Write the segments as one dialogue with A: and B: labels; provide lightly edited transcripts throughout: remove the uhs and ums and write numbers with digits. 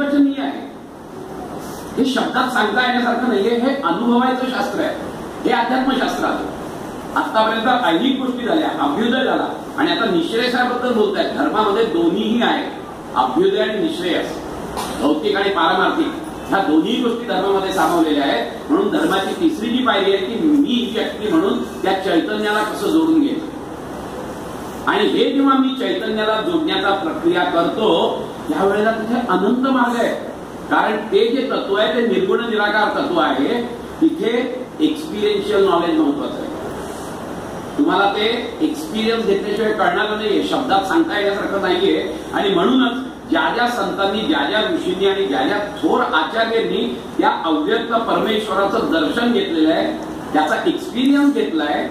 A: अनिर्वचनीय आहे. हे शब्दात सांगता येण्यासारखं नाहीये. हे अनुभवायचं शास्त्र आहे. हे अध्यात्मशास्त्र आहे. आतापर्यंत अनेक गोष्टी झाल्या. अभ्युदय झाला आणि आता निःश्रेयसाबद्दल बोलतायत. धर्मामध्ये दोन्हीही आहे, अभ्युदय आणि निःश्रेयस, भौतिक आणि पारमार्थिक. ह्या दोन्ही गोष्टी धर्मामध्ये सामावलेल्या आहेत. म्हणून धर्माची तिसरी जी पायरी आहे की मी व्यक्ती म्हणून त्या चैतन्याला कसं जोडून घ्यायचं. आणि हे जेव्हा मी चैतन्याला जोडण्याचा प्रक्रिया करतो त्यावेळेला तिथे अनंत मार्ग आहे. कारण ते जे तत्व आहे ते निर्गुण निराकार तत्व आहे. तिथे एक्सपिरियन्शियल नॉलेज महत्वाचं आहे. तुम्हाला ते एक्सपिरियन्स घेतल्याशिवाय कळणार नाहीये, शब्दात सांगता येण्यासारखं नाहीये. आणि म्हणूनच ज्या ज्या संतांनी, ज्या ज्या ऋषींनी आणि ज्या ज्या थोर आचार्यांनी त्या अव्यक्त परमेश्वराचं दर्शन घेतलेलं आहे, त्याचा एक्सपिरियन्स घेतलाय,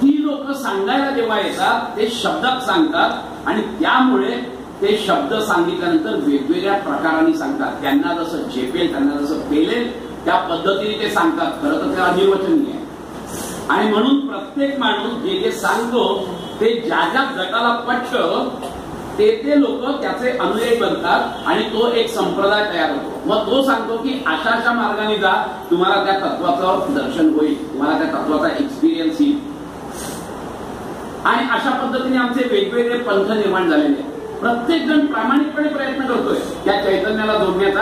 A: ती लोक सांगायला जेव्हा येतात ते शब्दात सांगतात. आणि त्यामुळे ते शब्द सांगितल्यानंतर वेगवेगळ्या प्रकारांनी सांगतात. त्यांना जसं झेपेल, त्यांना जसं पेलेल त्या पद्धतीने ते सांगतात. खरं तर ते अनिर्वचनीय आहे. आणि म्हणून प्रत्येक माणूस जे जे सांगतो ते ज्या ज्या गटाला पटतं ते लोक त्याचे अनुयायी बनतात आणि तो एक संप्रदाय तयार होतो. मग तो सांगतो की अशा अशा मार्गाने जा, तुम्हाला त्या तत्वाचं दर्शन होईल, तुम्हाला त्या तत्वाचा एक्सपिरियन्स येईल. आणि अशा पद्धतीने आमचे वेगवेगळे पंथ निर्माण झालेले आहेत. प्रत्येक जण प्रामाणिकपणे प्रयत्न करतोय त्या चैतन्याला जोडण्याचा.